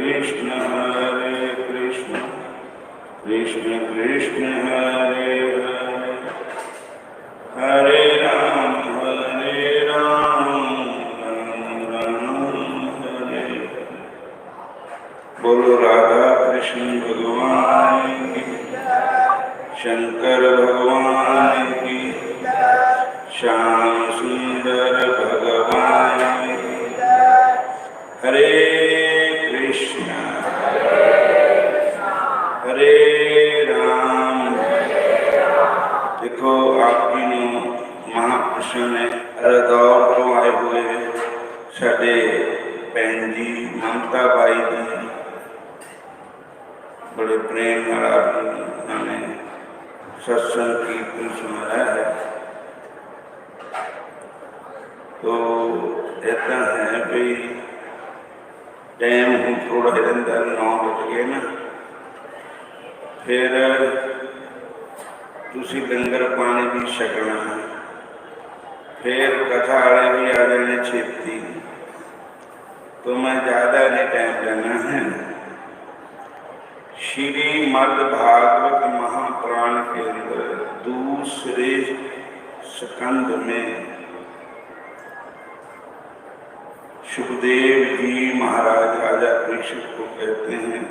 कृष्ण कृष्ण कृष्ण हरे हरे हरे राम राम राम हरे हरे। बोलो राधा कृष्ण भगवान की, शंकर भगवान की, श्याम सुंदर भगवान की। हरे कृष्ण हरे राम। देखो आपकी महापुरुषों ने दौर तो आए हुए साडे भैन जी ममता बाई जी बड़े प्रेम उन्होंने सत्संग कीर्तन सुनाया है। तो ऐसा है भाई टाइम हूँ थोड़ा रहा 9 बज गए ना, फिर तुसी लंगर पानी भी छकना है, फिर कथा वाले भी आ जाने छेती, तो मैं ज़्यादा नहीं टाइम लेना है। श्रीमद् भागवत महापुराण के अंदर दूसरे स्कंद में सुखदेव जी महाराज राजा परीक्षित को कहते हैं,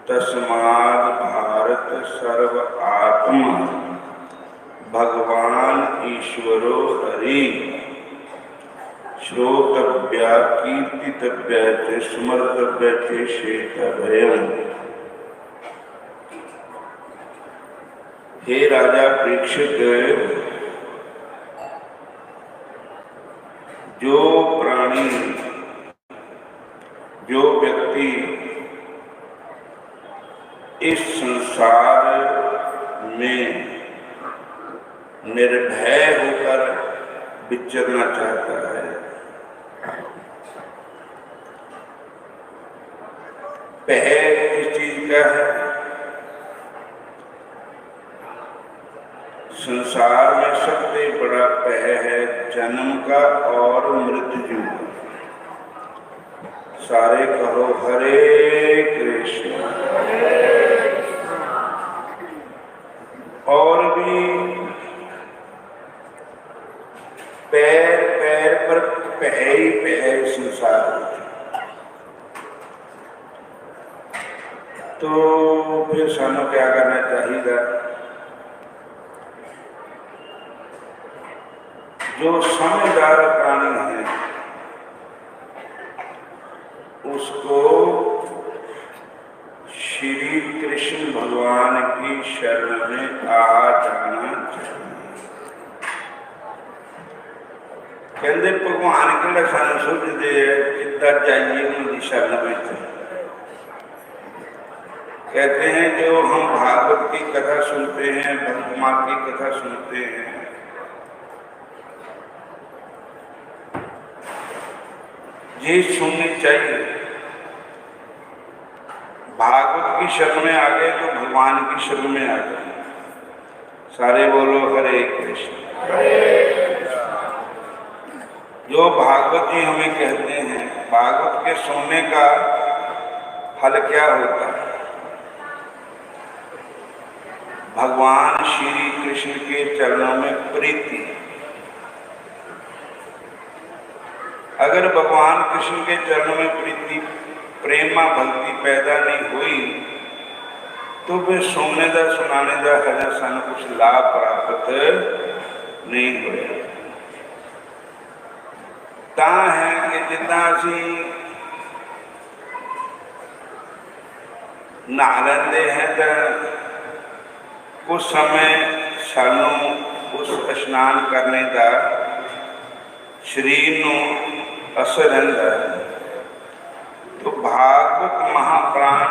तस्माद् भारत सर्व आत्मा भगवान ईश्वरो हरि श्रोतव्या कीर्तितव्या च स्मर्तव्या च शेतभयम्। हे राजा परीक्षित, जो प्राणी जो व्यक्ति इस संसार में निर्भय होकर विचरना चाहता है, भय किस चीज का है? संसार में सबसे बड़ा भय है जन्म का और मृत्यु का। सारे कहो हरे कृष्ण। और भी पैर पैर पर भय ही भय संसार। तो फिर सानू क्या करना चाहिए? जो समझदार प्राणी है उसको श्री कृष्ण भगवान की शरण में आ जाना चाहिए। कहते भगवान के सानू सोचते कितना जाइए उनकी शरण में। कहते हैं जो हम भागवत की कथा सुनते हैं, भगवान की कथा सुनते हैं, ये सुननी चाहिए। भागवत की शरण में आ गए तो भगवान की शरण में आ गए। सारे बोलो हरे कृष्ण। जो भागवत जी हमें कहते हैं, भागवत के सुनने का फल क्या होता है? भगवान श्री कृष्ण के चरणों में प्रीति। अगर भगवान कृष्ण के चरणों में प्रीति प्रेमा भक्ति पैदा नहीं हुई तो फिर सुनने का सुनाने का हजे सानू कुछ लाभ प्राप्त नहीं हुआ। ता है कि जिदा असी नहा लेंदे हैं तो कुछ समय सानू उस स्नान करने का शरीर नू असर रहता है। तो भागवत महापुराण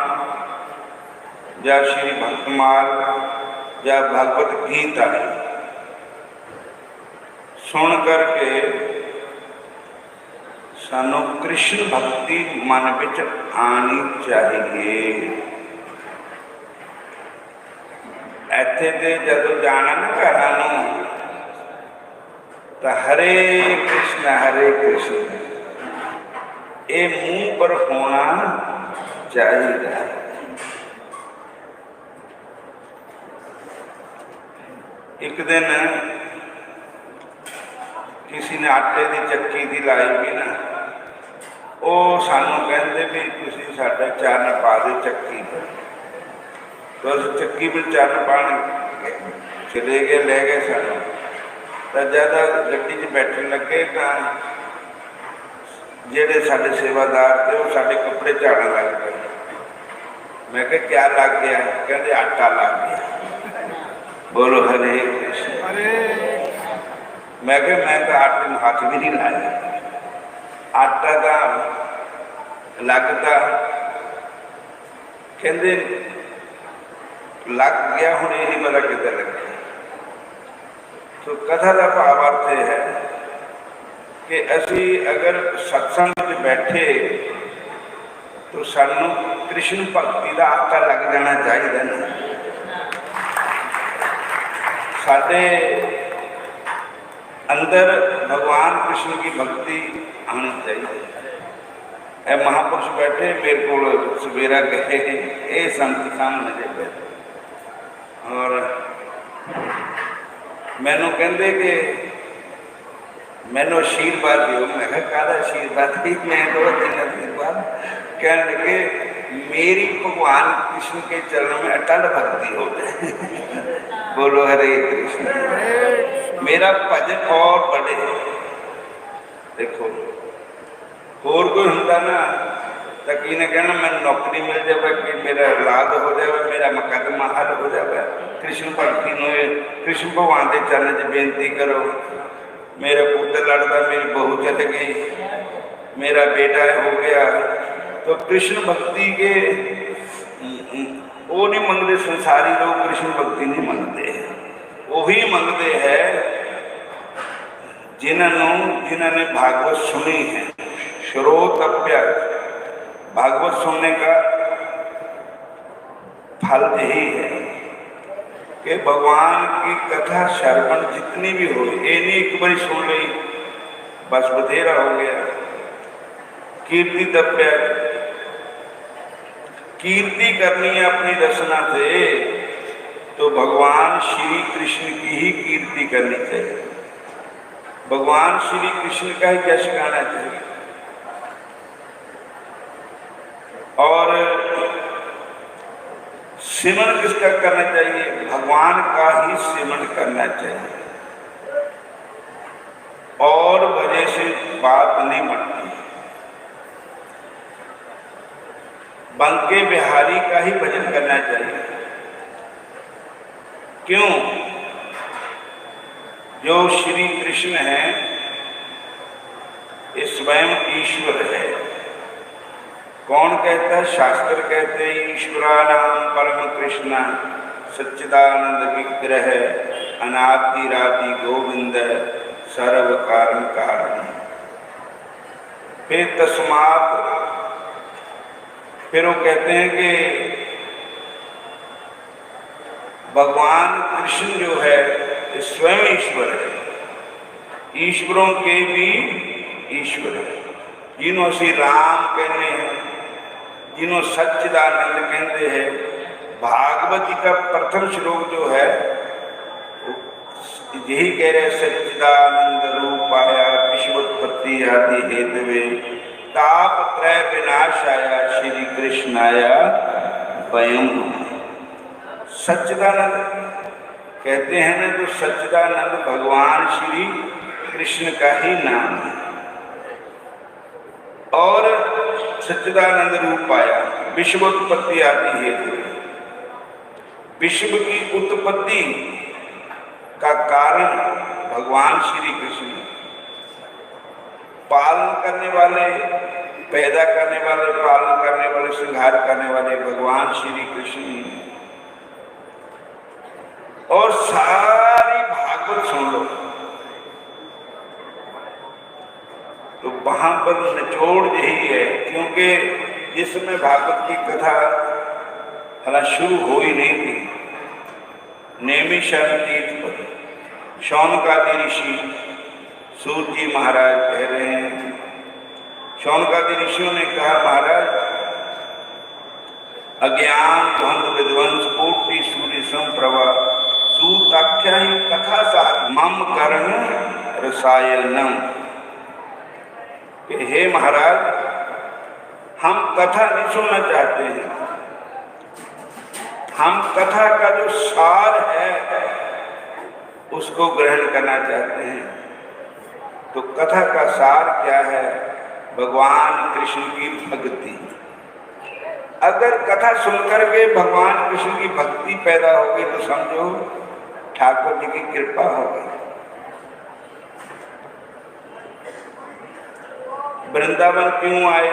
या श्री भक्तमाल या भगवत गीता सुन करके सानू कृष्ण भक्ति मन विच आनी चाहिए। इत्थे ते जदों जाना ना घरां तो हरे कृष्ण ये मुंह पर होना चाहिए। एक दिन किसी ने आटे की चक्की की लाई भी ना, वो सानू कहते भी तुसीं साडा चरण पा दे चक्की पर। तो अस चक्की पर चरण पाने चले गए, ले गए सानू। तो जब गड्डी च बैठन लगे तो जेडे साडे सेवादार थे वो साडे कपड़े झाड़न लग गए। मैं कहा क्या लग गया? कहते आटा लग गया। बोलो हरे कृष्ण। मैं कहा मैं तो आटे में हाथ भी नहीं लाया, आटा तो लगता। कहते लग गया, हूँ यही पता कितना लग गया। तो कथा का भाव अर्थ है कि असी अगर सत्संग में बैठे तो सानू कृष्ण भक्ति का आटा लग जाना चाहिए ना। साडे अंदर भगवान कृष्ण की भक्ति आनी चाहिए। ए महापुरुष बैठे मेरे को सवेरा कहे ये संत सामने बैठे और मैनू कहते कि मैनू आशीर्वाद दो। मैं कहता आशीर्वाद ही? मैं 2 दिन आशीर्वाद कह लगे मेरी भगवान कृष्ण के चरणों में अटल भक्ति हो जाए। बोलो हरे कृष्ण। मेरा भजन और बढ़े। देखो होर कोई होंदा ना तो की ने कहना मैं नौकरी मिल जाए, कि मेरा औलाद हो जाए, मेरा मुकदमा हल हो जाए। कृष्ण भक्ति कृष्ण भगवान के चरण च बेनती करो, मेरा पुत्र लड़ता, मेरी बहू चल गई, मेरा बेटा हो गया। तो कृष्ण भक्ति के वो नहीं मंगते, संसारी लोग कृष्ण भक्ति नहीं मंगते। वही मंगते हैं जिन्होंने भागवत सुनी है। श्रोतव्य भागवत सुनने का फल यही है कि भगवान की कथा श्रवण जितनी भी हो, ये नहीं एक बार सुन ली बस बथेरा हो गया। कीर्ति तप्य कीर्ति करनी है अपनी रचना से, तो भगवान श्री कृष्ण की ही कीर्ति करनी चाहिए, भगवान श्री कृष्ण का ही यश गाना चाहिए। और सिमरन किसका करना चाहिए? भगवान का ही सिमरन करना चाहिए। और वजह से बात नहीं बनती। बंके बिहारी का ही भजन करना चाहिए। क्यों? जो श्री कृष्ण है ये स्वयं ईश्वर है। कौन कहता है? शास्त्र कहते हैं ईश्वरानाम परम कृष्ण सच्चिदानंद विग्रह अनादिरादि गोविंद सर्व कारण कारण। फिर तस्मात फिर वो कहते हैं कि भगवान कृष्ण जो है स्वयं ईश्वर है, ईश्वरों के भी ईश्वर है। जिन्हों से राम कहने हैं, जिन्हों सच्चिदानंद कहते हैं। भागवत जी का प्रथम श्लोक जो है यही कह रहे सच्चिदानंद रूपाया विश्वोत्पत्ति आदि हेतवे तापत्रय विनाशाया श्री कृष्णाया वयम। सच्चिदानंद कहते हैं ना, तो सच्चिदानंद भगवान श्री कृष्ण का ही नाम है। और सच्चिदानंद रूप पाया विश्वोत्पत्ति आदि हेतु। विश्व की उत्पत्ति का कारण भगवान श्री कृष्ण, पालन करने वाले, पैदा करने वाले, पालन करने वाले, संहार करने वाले भगवान श्री कृष्ण। और सारी भागवत सुन लो तो वहां पर निचोड़ यही है, क्योंकि जिसमें भागवत की कथा हालांकि शुरू हो ही नहीं थी। नेमी शरण तीर्थ पर शौनकादि ऋषि सूत जी महाराज कह रहे हैं, शौनकादि ऋषियों ने कहा महाराज अज्ञान ध्वंद विध्वंस कोटि सूर्य संप्रभा सूताख्या ही कथा सा मम कर्ण रसायनम। कि हे महाराज, हम कथा नहीं सुनना चाहते हैं, हम कथा का जो सार है उसको ग्रहण करना चाहते हैं। तो कथा का सार क्या है? भगवान कृष्ण की भक्ति। अगर कथा सुनकर के भगवान कृष्ण की भक्ति पैदा होगी तो समझो ठाकुर जी की कृपा होगी। वृंदावन क्यों आए?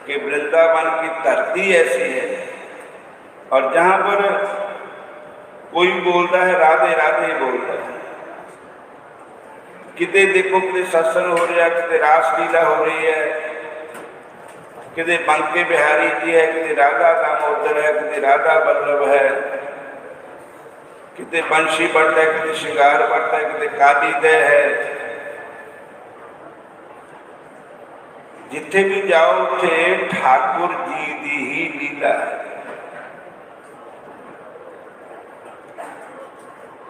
कि वृंदावन की धरती ऐसी है और जहां पर कोई बोलता है राधे राधे बोलता है। किते देखो किते सत्संग हो रहा है, किते रासलीला हो रही है, किते बंके बिहारी जी है, किते राधा दामोदर है, किते राधा वल्लभ है, किते बंशी भट्ट है, किते श्रृंगार भट्ट है, किते काली दह है। जिथे भी जाओ उठे ठाकुर जी दी ही लीला है।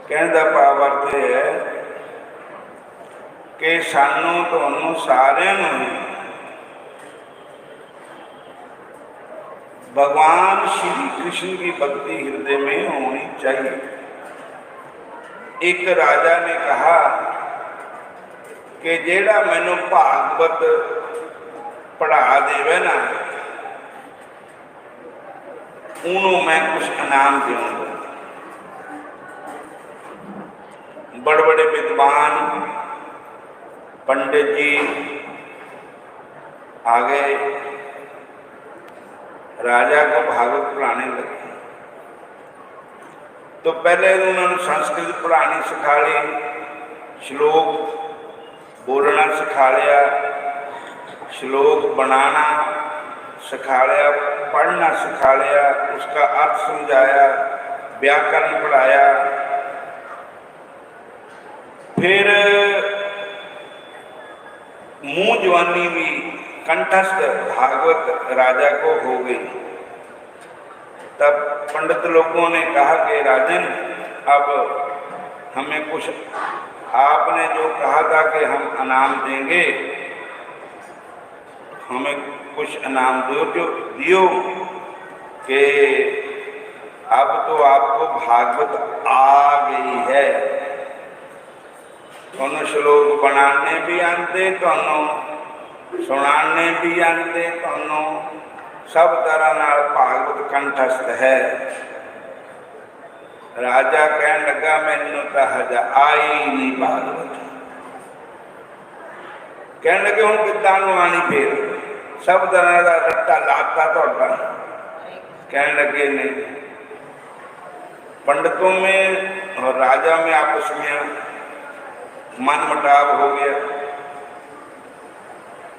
कहने का भाव अर्थ है कि सानू तुहानू सारिਆਂ ਨੂੰ भगवान श्री कृष्ण की भक्ति हृदय में होनी चाहिए। एक राजा ने कहा कि जेड़ा मैनू भागवत पढ़ा देवे ना उन्होंने मैं कुछ इनाम दूंगा। बड़े बड़े विद्वान पंडित जी आ गए, राजा को भागवत पढ़ाने लगे। तो पहले उन्होंने संस्कृत पढ़ानी सिखा ली, श्लोक बोलना सिखा लिया, श्लोक बनाना सिखा लिया, पढ़ना सिखा लिया, उसका अर्थ समझाया, व्याकरण पढ़ाया। फिर मुंह जवानी भी कंठस्थ भागवत राजा को हो गई। तब पंडित लोगों ने कहा कि राजन, अब हमें कुछ, आपने जो कहा था कि हम इनाम देंगे, हमें कुछ इनाम दियो कि अब तो आपको भागवत आ गई है, तुहानू श्लोक बनाने भी आते, तुहानू सुनाने भी आते, तुहानू सब तरह नाल भागवत कंठस्थ है। राजा कहन लगा मैनू तो हजा आई नहीं भागवत। कहन लगे हूँ कितना आनी, फिर सब तरह का रट्टा लाता तुहाडा। कहन लगे नहीं। पंडितों में और राजा में आपस में मन मुटाव हो गया।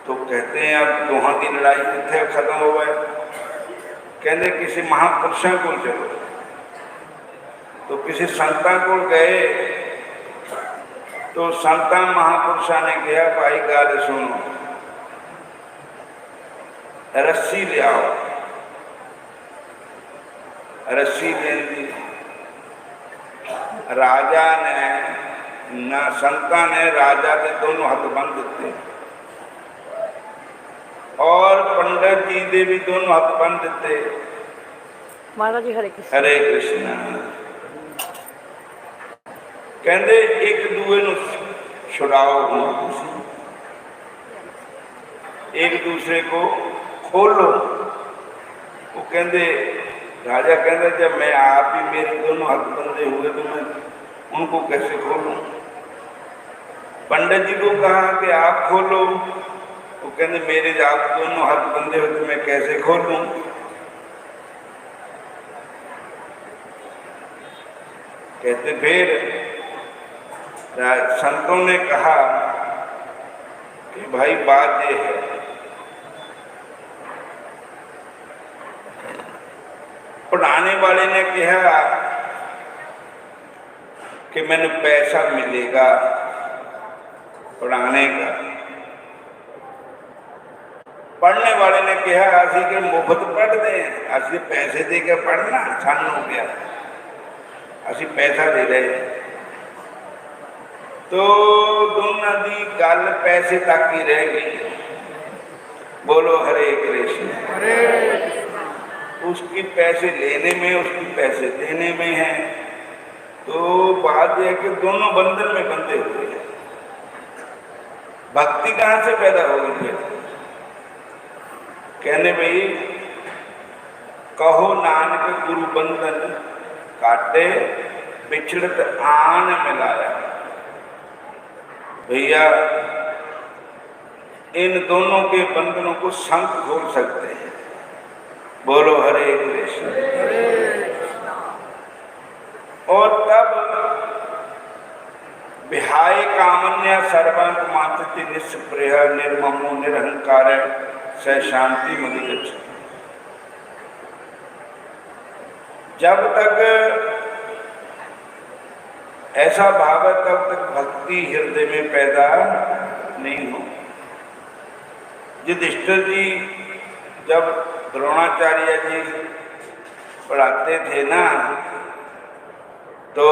तो कहते हैं अब दोहां की लड़ाई कितने खत्म हो गए। कहते किसी महापुरुषों को चलो। तो किसी संतां को गए तो संतां महापुरुषों ने कहा भाई गल सुनो, रस्सी ले आओ। रस्सी लेंदी राजा ने ना संतां ने राजा के दोनों हाथ बंद दिते और पंडित जी दे भी दोनों हाथ बंद दिते। महाराज जी हरे कृष्ण। हरे कृष्ण। कहते एक दूए नू छुड़ाओ, एक दूसरे को खोलो। वो कहते राजा कहते जब मैं आप ही मेरे दोनों हाथ बंधे हुए तो मैं उनको कैसे खोलूं। पंडित जी को कहा कि आप खोलो। वो कहते मेरे आप दोनों हाथ बंधे हुए तो मैं कैसे खोलूं। कहते फिर संतों ने कहा कि भाई बात ये है, पढ़ाने वाले ने कहा कि मैंने पैसा मिलेगा पढ़ाने का, पढ़ने वाले ने कहा असी कि मुफ्त पढ़ते हैं, असी पैसे दे के पढ़ना, सानू क्या, असी पैसा दे रहे। तो दोनों की गल पैसे तक ही रह गई। बोलो हरे कृष्ण। उसकी पैसे लेने में, उसकी पैसे देने में है। तो बात यह है कि दोनों बंधन में बंधे हुए हैं। भक्ति कहाँ से पैदा होगी फिर? कहने भाई कहो नानक गुरु बंधन काटे, बिछड़त आन मिलाया। भैया इन दोनों के बंधनों को संत खोल सकते हैं। बोलो हरे कृष्ण। और तब विहाय कामन्या सर्वांत मातृति निष्प्रेय निर्ममो निरहंकार स शांति मदिगच्छ। जब तक ऐसा भाव है तब तक भक्ति हृदय में पैदा नहीं हो। युधिष्ठिर जी जब द्रोणाचार्य जी पढ़ाते थे ना, तो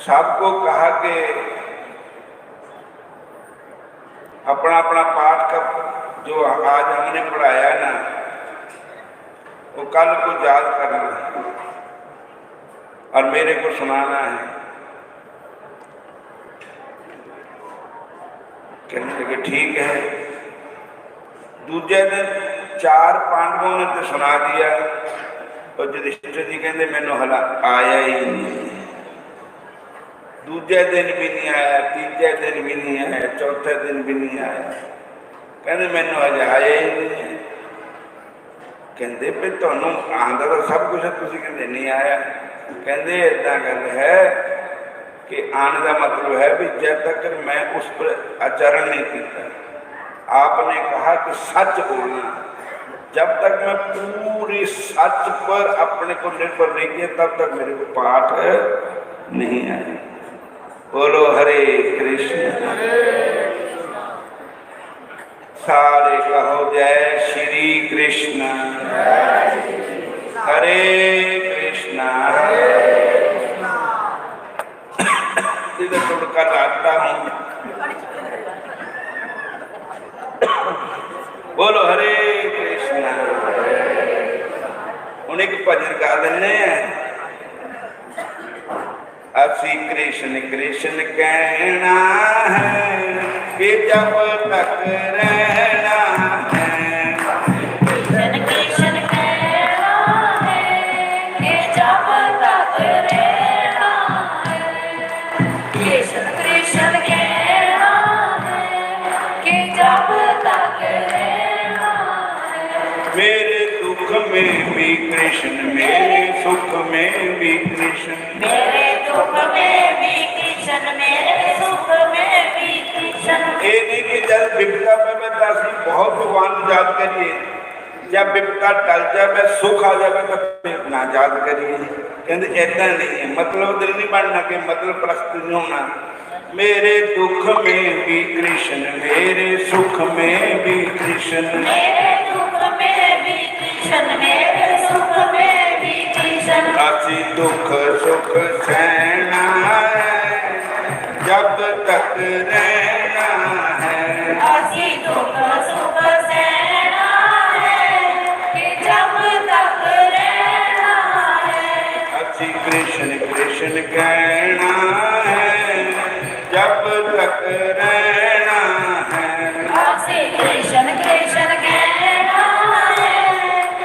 सबको कहा कि अपना अपना पाठ का जो आज हमने पढ़ाया ना वो कल को याद करना और मेरे को सुनाना है। कहने लगे ठीक है। दूसरे दिन 4 पांडवों ने तो सुना दिया और युधिष्ठिर जी कहते मैनू हला आया ही नहीं। दूसरे दिन भी नहीं आया, तीसरे दिन भी नहीं आया, चौथे दिन भी नहीं आया। कहते मैनू अज आया ही नहीं। कहते भी तुहानू आंदा तो सब कुछ, तुसीं कहते नहीं आया। कहते इदा गल है कि आने का मतलब है भी जब तक मैं उस पर आचरण नहीं किया। आपने कहा कि सच बोलना। जब तक मैं पूरी सच पर अपने को निर्भर नहीं किया तब तक मेरे को पाठ नहीं आया। बोलो हरे कृष्ण। सारे कहो जय श्री कृष्ण। हरे कृष्णा। इधर तुड़का लाता हूँ। बोलो हरे कृष्णा। उन्हें एक भजन गा देने असी कृष्ण कृष्ण कहना है कि जब तक रहना है। कृष्ण कृष्ण कहना है कि जब तक रहना है। कृष्ण कृष्ण कहना है कि जब तक रहना है। मेरे दुख में भी कृष्ण, मेरे सुख में भी कृष्ण। मेरे दुख में भी कृष्ण, मेरे सुख में भी कृष्ण। ये नहीं कि जब विपदा पे दासी बहुत भगवान याद करिए, जब विपदा टल जाए सुख आ जाए तो फिर ना याद करिए। कहते ऐसा नहीं है, मतलब दिल नहीं बनना कि मतलब प्रस्तुत नहीं होना। मेरे दुख में भी कृष्ण, मेरे सुख में भी कृष्ण। मेरे दुख में भी कृष्ण, मेरे सुख में भी कृष्ण। असी दुख सुख सहना है जब तक रहना है। असी दुख सुख सहना है कि जब तक रहना है। असी कृष्ण कृष्ण कहना है जब तक रहना है। असी कृष्ण कृष्ण कहना है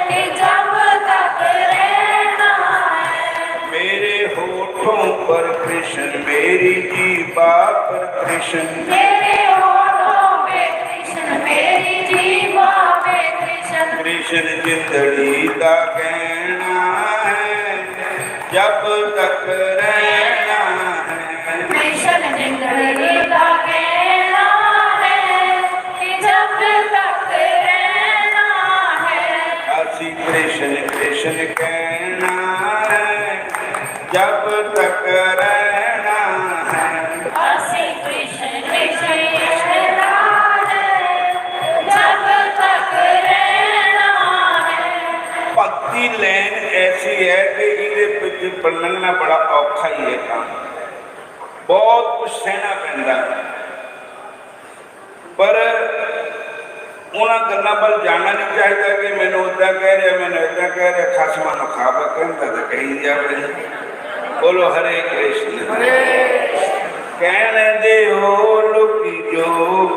कि जब तक रहना है। मेरे होठों पर कृष्ण, मेरी जीवा पर कृष्ण। मेरे होठों पे कृष्ण, मेरी जीवा पे कृष्ण। कृष्ण जिंदड़ी का कहना है जब तक रहना है। कृष्ण जिंदड़ी का कहना है कि जब तक रहना है। असी कृष्ण कृष्ण कहना है जब तक रहना है। असी कृष्ण कृष्ण कहना है की लैन ऐसी है कि ये बनना बड़ा औखा ही है काम, बहुत कुछ सहना पैंदा, पर उन्होंने गल्लां पर जाना नहीं चाहिए कि मैंने उदा कह रहा, मैंने इदा कह रहा, खसमा नु खावा कहता तो कही जाए। बोलो हरे कृष्ण। कहने दे ओ लोकी जो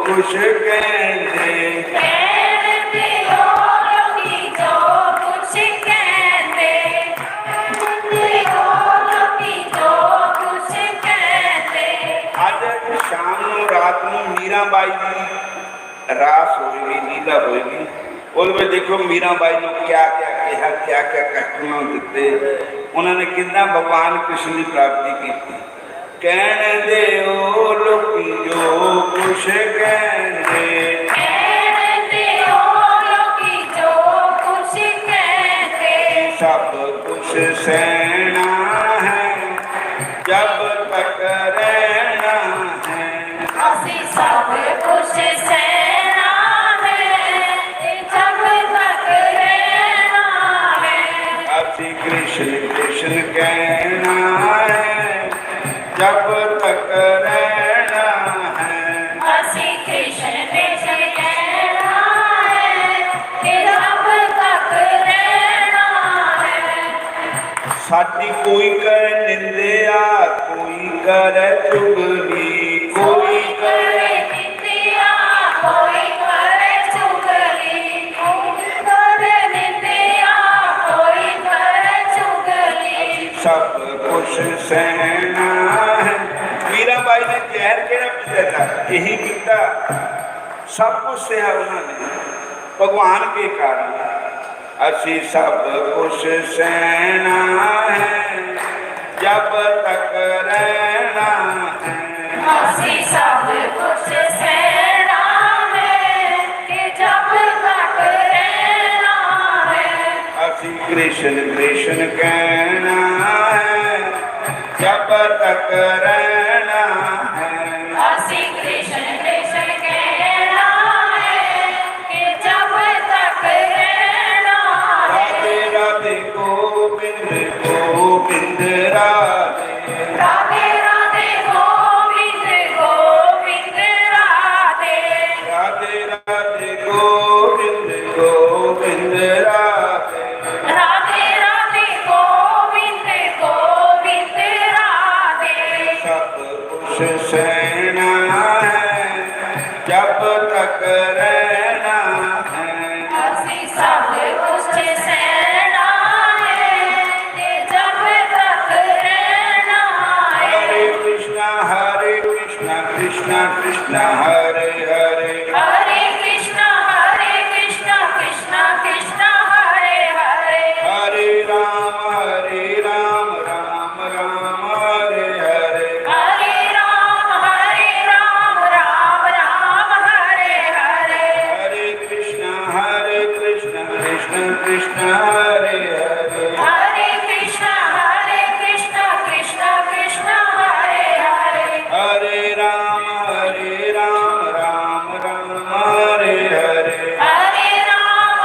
कुछ कहते, कहते हो लोगी जो कुछ कहते, कहते हो लोगी जो कुछ कहते। अज शाम को रात को मीराबाई की रास होगी, लीला होगी, उसमें देखो मीराबाई ने क्या क्या कहा, क्या क्या कष्ट दिते, उन्होंने कितना भगवान कृष्ण की प्राप्ति की। कहने दे ओ लोकी जो कुछ कहते, कहते हो लोगी जो कुछ कहते। सब कुछ सहना है जब तक रहना है, असी सब कुछ सहना है जब तक रहना है। अति कृष्ण कृष्ण कहना है जब तक रहना है, असी कृष्ण कृष्ण कहना है कि जब तक रहना है। साडी कोई करे निंदिया, कोई करे चुगली, कोई करे करे निंदिया, कोई करे चुगली, कोई करे निंदिया, कोई करे चुगली। सब कुछ सहना है। मीराबाई ने जहर केड़ा पीता था, यही पीता, सब कुछ सहा उन्होंने भगवान के कारण। असी सब कुछ सहना है जब तक रहना है, असी सब कुछ सहना है कि जब तक रहना है। असी कृष्ण कृष्ण कहना है जब तक रहना है, असी कृष्ण कृष्ण कहना है कि जब तक रहना है। राधे राधे गोविंद गोविंद राधे, राधे राधे गोविंद गोविंद राधे। राधे राधे गोविंद गोविंद राधे, राधे राधे गोविंद गोविंद राधे। सब कुछ सहना है जब तक रहना है, असी सब कुछ सहना है कि जब तक रहना है। हरे कृष्णा कृष्णा कृष्णा हरे हरे, हरे कृष्णा कृष्णा कृष्णा हरे हरे। हरे राम राम राम हरे हरे, हरे राम राम राम हरे हरे। हरे कृष्णा कृष्णा कृष्णा हरे हरे, हरे कृष्णा कृष्णा कृष्णा हरे हरे। हरे राम राम हरे हरे, हरे राम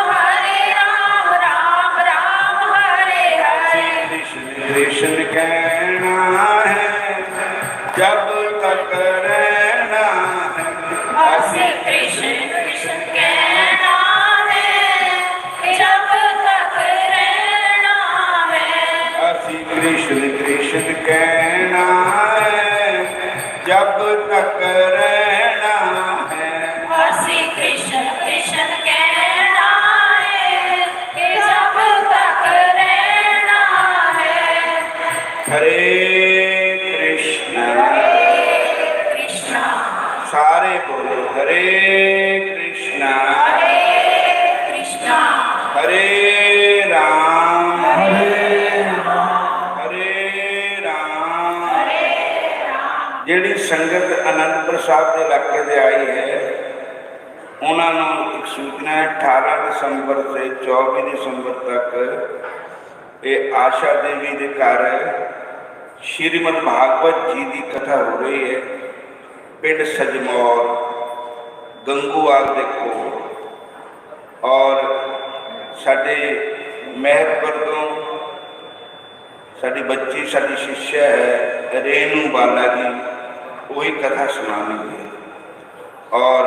राम हरे हरे। कृष्ण कृष्ण कहना है जब तक रहना है, असी कृष्ण कृष्ण कहना है कि जब तक रहना है। असी कृष्ण कृष्ण कहना है जब तक रहना है, असी कृष्ण कृष्ण कहना है कि जब तक रहना है। हरे कृष्ण। कृष्णा सारे बोलो हरे कृष्णा कृष्णा हरे राम ਜਿਹੜੀ ਸੰਗਤ ਅਨੰਦਪੁਰ ਸਾਹਿਬ ਦੇ ਇਲਾਕੇ ਦੇ ਆਈ ਹੈ ਉਹਨਾਂ ਨੂੰ ਇੱਕ ਸੂਚਨਾ ਹੈ 18 ਦਸੰਬਰ से 24 ਦਸੰਬਰ ਤੱਕ ਇਹ ਆਸ਼ਾ ਦੇਵੀ ਦੇ ਘਰ श्रीमद् भागवत जी की कथा हो रही है पिंड सजमौर गंगूवाल दे कोल और साडे ਮਹਿਤਪੁਰ ਤੋਂ ਸਾਡੀ ਬੱਚੀ, ਸਾਡੀ शिष्या है रेणु बाला जी, वही कथा सुनाएंगे। और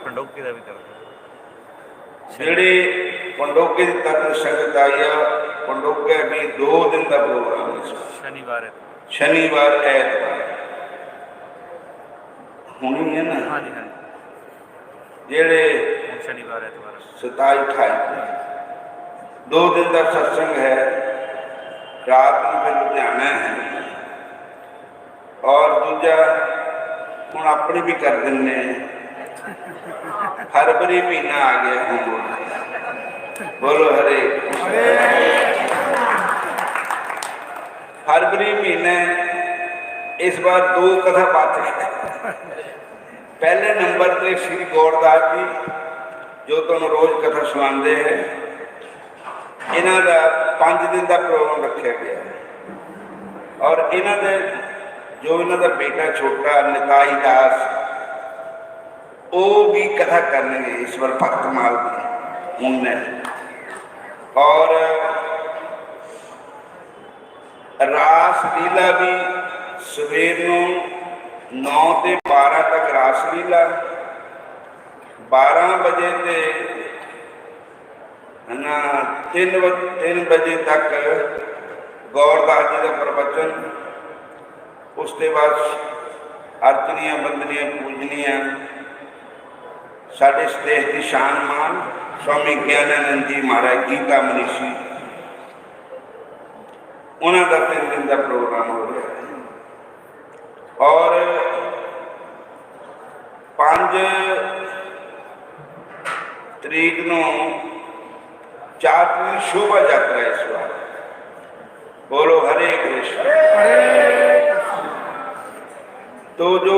पंडोकी का भी करते ਜਿਹੜੇ पंडोके की तक संगत आई है, पंडोके भी 2 दिन का प्रोग्राम है, शनिवार है। शनिवार ऐतवार होनी है ना। हाँ जी हाँ ਜਿਹੜੇ जी, शनिवार एतवार 27 28 2 दिन का सत्संग है, रात में फिर लुधियाना है। और दूजा हम अपनी भी कर देंगे, फरवरी महीना आ गया हम, बोलो हरे। फरवरी महीने इस बार 2 कथा पाते हैं। पहले नंबर पर श्री गौरदास जी जो तुम रोज कथा सुनाते हैं, इन्हों का 5 दिन का प्रोग्राम रखा गया है। और इन्हों दे जो इन्हों का बेटा छोटा निताई दास, वो भी कथा करने इस बार भक्तमाल की उनने। और रास लीला भी सवेर 9 से 12 तक रास लीला, 12 बजे से ना 3 बजे तक गौरदास जी का प्रवचन। उसके बाद अर्चनियाँ बंदनियाँ पूजनियाँ साढ़े देश की शान मान स्वामी ज्ञानानंद जी महाराज गीता मनीषी, उन्होंने 3 दिन का प्रोग्राम हो रहा है। और 5 तरीक को 4 दिन शोभा यात्रा इस बार, बोलो हरे कृष्ण। तो जो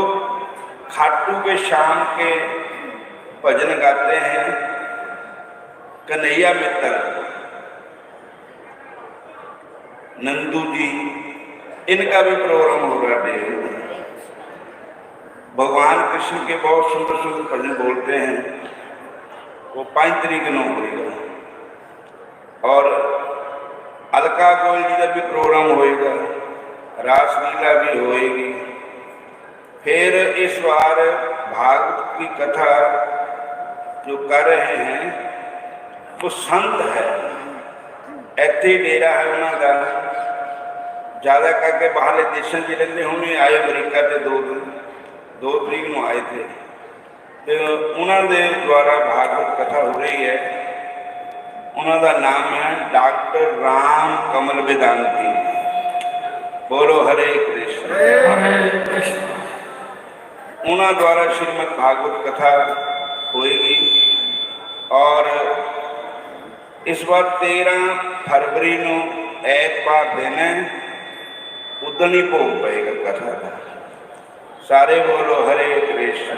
खाटू के शाम के भजन गाते हैं, कन्हैया मित्तर नंदू जी, इनका भी प्रोग्राम हो रहा है। भगवान कृष्ण के बहुत सुंदर सुंदर भजन बोलते हैं, वो 5 तरीक को होगा। और अलका गोयल जी का भी प्रोग्राम होएगा, रास लीला भी होएगी। फिर इस बार भागवत की कथा जो कर रहे हैं वो संत है, इतने डेरा है उन्होंने, ज़्यादा करके बाहरले देशों से रहते होंगे, आए अमरीका से 2 तरीक को आए थे। तो उन्होंने द्वारा भागवत कथा हो रही है। उन्होंने नाम है डॉक्टर राम कमल वेदांती, बोलो हरे कृष्ण। उन्होंने द्वारा श्रीमद् भागवत कथा होएगी। और इस बार 13 फरवरी को ऐतवार दिन है, उदन ही भोग पेगा कथा का। सारे बोलो हरे कृष्ण।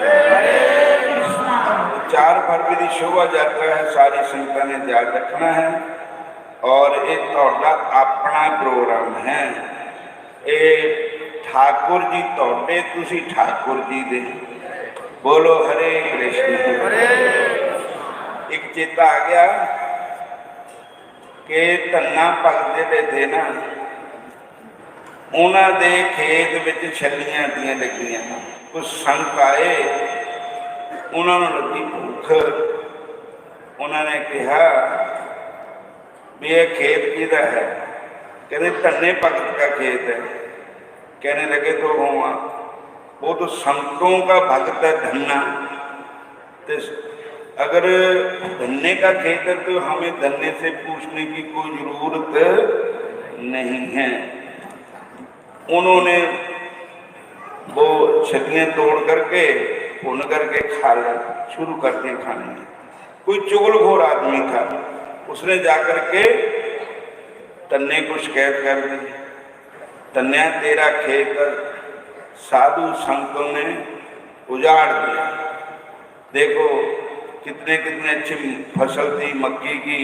4 फरवरी की शोभा यात्रा है, सारी संगतां ने याद रखना है। और ये तुहाडा अपना प्रोग्राम है, ये ठाकुर जी तोड़े, तुसी ठाकुर जी दे, बोलो हरे कृष्ण। एक चेता आ गया कि धन्ना भगत जिहड़े थे ना, उन्होंने खेत विच छलियां दियां लगियां, कुछ संत आए, उन्होंने लगी भूख। उन्होंने कहा भी यह खेत किहदा है? कहते धन्ने भगत का खेत है। कहने लगे तो वो तो संतों का भक्त है धन्ना, तो अगर धन्ने का खेत है तो हमें धन्ने से पूछने की कोई जरूरत नहीं है। उन्होंने वो छलियाँ तोड़ करके भुन करके खा लिया, शुरू कर दिए खाने। कोई चुगलखोर आदमी था, उसने जाकर के धन्ने को शिकायत कर दी, धन्या तेरा खेत साधु संतों ने उजाड़ दिया। देखो कितने कितने अच्छी फसल थी मक्की की,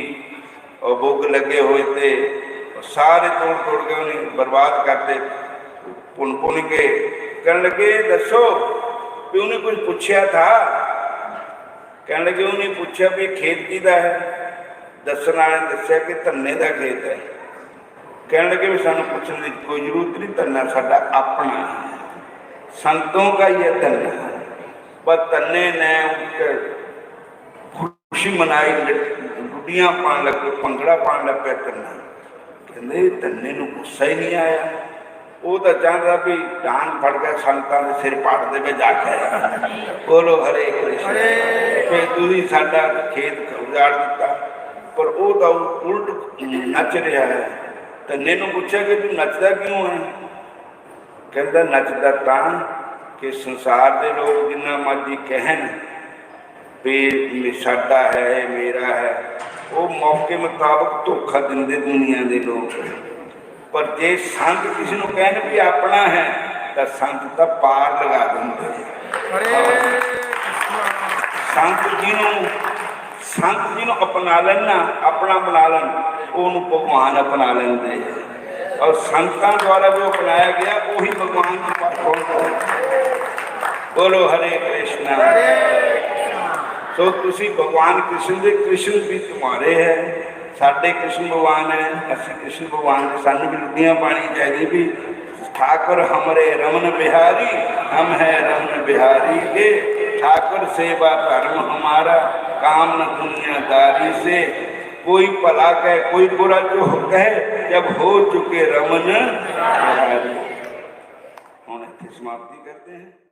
और बुग लगे हुए थे, और सारे तोड़ तोड़ के उन्हें बर्बाद करते, पुन पुन के। कहने लगे दसो भी उन्हें कुछ पूछा था? कहने लगे उन्हें पूछा भी खेत किहदा है? दसन वाले ने दस्सिया कि धन्ने का खेत है। कहने लगे भी सानू पूछने की कोई जरूरत नहीं, धन्ना साडा अपना है, संतों का ही है धन्ना। पर धन्ने ने खुशी मनाई, गुड्डियां पान लग पे, भंगड़ा पान लग पे धन्ना। कहते धन्ने नूं गुस्सा ही नहीं आया, वो तो चाहता भी डांग फड़ के संतां दे सिर पाट दे जाके बोलो हरे कृष्ण, फिर तुसीं साडा खेत उजाड़ दिता। पर वो तो उल्ट नच रहा है। धन्ने नूं पुछया कि तू नचदा क्यों है? कहता नचदा तां कि संसार के लोग जिन्ना मर्जी कहन भी साडा है, मेरा है, वो मौके मुताबिक धोखा दिंदे दुनिया के लोग। पर जे संत किसी को कहन भी अपना है तो संत तो पार लगा देंगे। संत जिन्हों अपना लेना, अपना बना लेन, उन्होंने भगवान अपना लेंगे। और संतां द्वारा जो अपनाया गया वही भगवान के पास पहुंचता। बोलो हरे कृष्णा। सो तुसी भगवान कृष्ण दे, कृष्ण भी तुम्हारे है, साढ़े कृष्ण भगवान है, असं कृष्ण भगवान के सानू भी लुटियां पानी चाहिए भी ठाकुर हमरे रमन बिहारी, हम है रमन बिहारी के, ठाकुर सेवा धर्म हमारा, काम न दुनियादारी से। कोई भला कहे कोई बुरा जो कहे, जब हो चुके रमन बिहारी। हम समाप्ति करते हैं।